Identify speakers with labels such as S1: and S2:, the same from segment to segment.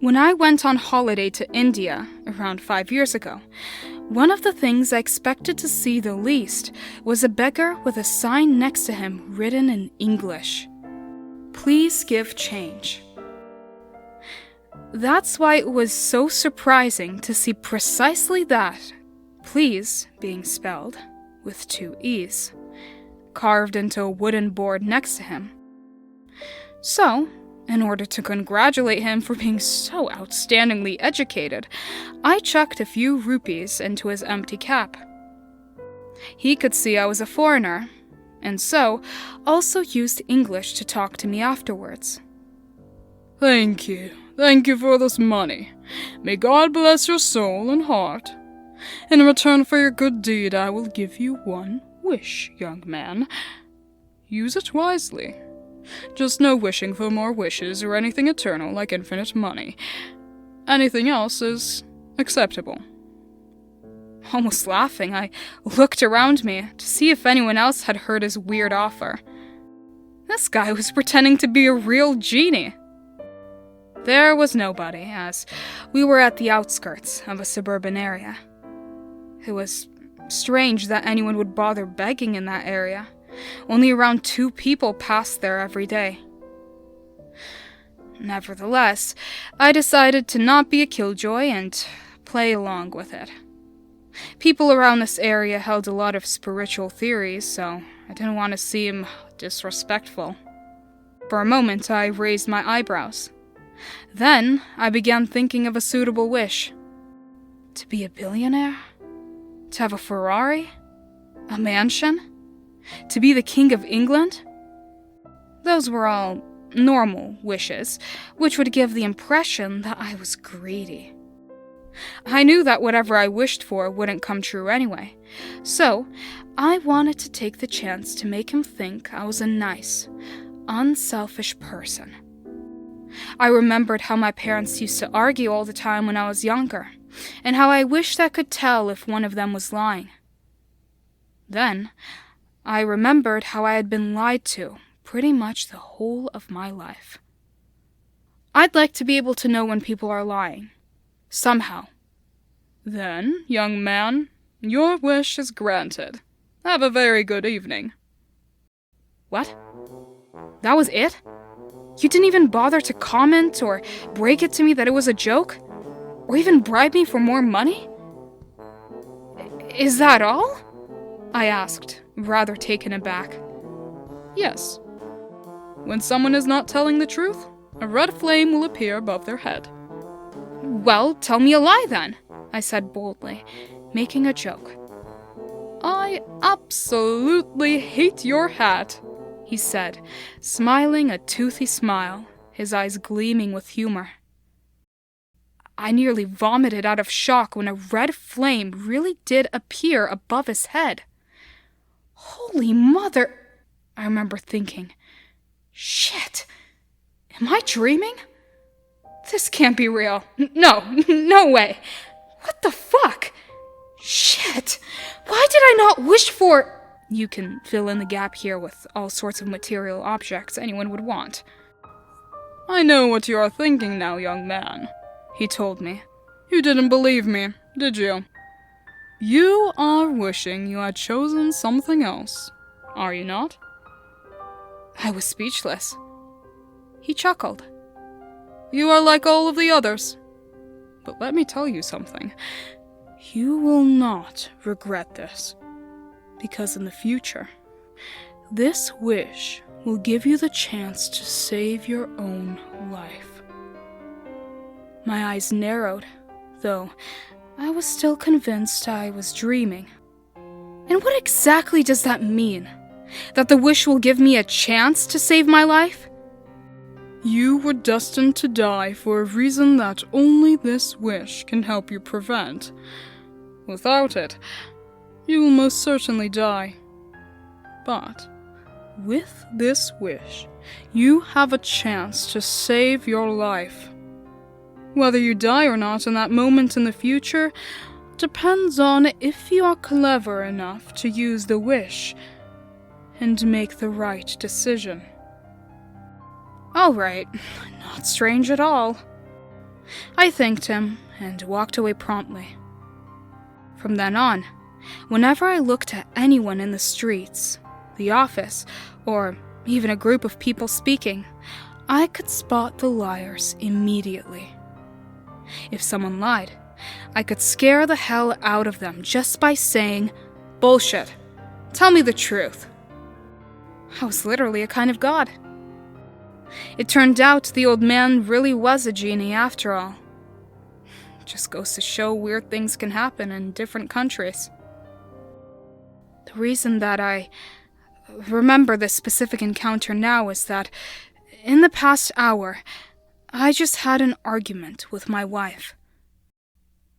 S1: When I went on holiday to India around 5 years ago, one of the things I expected to see the least was a beggar with a sign next to him written in English. Please give change. That's why it was so surprising to see precisely that, please being spelled with 2 E's, carved into a wooden board next to him. So, in order to congratulate him for being so outstandingly educated, I chucked a few rupees into his empty cap. He could see I was a foreigner, and so also used English to talk to me afterwards.
S2: Thank you for this money. May God bless your soul and heart. In return for your good deed, I will give you 1 wish, young man. Use it wisely. Just no wishing for more wishes or anything eternal like infinite money. Anything else is acceptable.
S1: Almost laughing, I looked around me to see if anyone else had heard his weird offer. This guy was pretending to be a real genie. There was nobody, as we were at the outskirts of a suburban area. It was strange that anyone would bother begging in that area. Only around 2 people passed there every day. Nevertheless, I decided to not be a killjoy and play along with it. People around this area held a lot of spiritual theories, so I didn't want to seem disrespectful. For a moment, I raised my eyebrows. Then, I began thinking of a suitable wish. To be a billionaire? To have a Ferrari? A mansion? To be the King of England? Those were all normal wishes, which would give the impression that I was greedy. I knew that whatever I wished for wouldn't come true anyway, so I wanted to take the chance to make him think I was a nice, unselfish person. I remembered how my parents used to argue all the time when I was younger, and how I wished I could tell if one of them was lying. Then, I remembered how I had been lied to pretty much the whole of my life. I'd like to be able to know when people are lying. Somehow.
S2: Then, young man, your wish is granted. Have a very good evening.
S1: What? That was it? You didn't even bother to comment or break it to me that it was a joke? Or even bribe me for more money? Is that all? I asked, rather taken aback.
S2: Yes. When someone is not telling the truth, a red flame will appear above their head.
S1: Well, tell me a lie then, I said boldly, making a joke.
S2: I absolutely hate your hat,
S1: he said, smiling a toothy smile, his eyes gleaming with humor. I nearly vomited out of shock when a red flame really did appear above his head. Holy mother, I remember thinking. Shit, am I dreaming? This can't be real. No way. What the fuck? Shit, why did I not wish for... You can fill in the gap here with all sorts of material objects anyone would want.
S2: I know what you are thinking now, young man, he told me. You didn't believe me, did you? You are wishing you had chosen something else, are you not?
S1: I was speechless. He chuckled.
S2: You are like all of the others. But let me tell you something. You will not regret this. Because in the future, this wish will give you the chance to save your own life. My eyes narrowed, though I was still convinced I was dreaming. And what exactly does that mean? That the wish will give me a chance to save my life? You were destined to die for a reason that only this wish can help you prevent. Without it, you will most certainly die. But with this wish, you have a chance to save your life. Whether you die or not in that moment in the future depends on if you are clever enough to use the wish and make the right decision.
S1: All right, not strange at all. I thanked him and walked away promptly. From then on, whenever I looked at anyone in the streets, the office, or even a group of people speaking, I could spot the liars immediately. If someone lied, I could scare the hell out of them just by saying, "Bullshit. Tell me the truth." I was literally a kind of god. It turned out the old man really was a genie after all. Just goes to show weird things can happen in different countries. The reason that I remember this specific encounter now is that in the past hour, I just had an argument with my wife.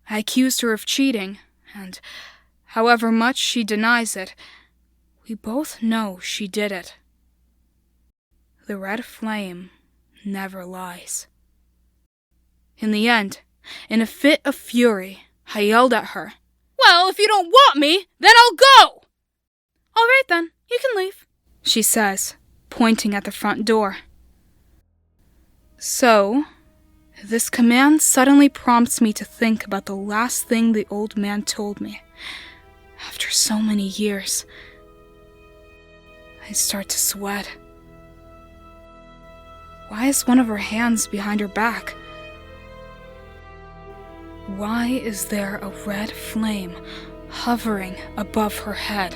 S1: I accused her of cheating, and however much she denies it, we both know she did it. The red flame never lies. In the end, in a fit of fury, I yelled at her, "Well, if you don't want me, then I'll go!" "All right then, you can leave," she says, pointing at the front door. So, this command suddenly prompts me to think about the last thing the old man told me. After so many years, I start to sweat. Why is one of her hands behind her back? Why is there a red flame hovering above her head?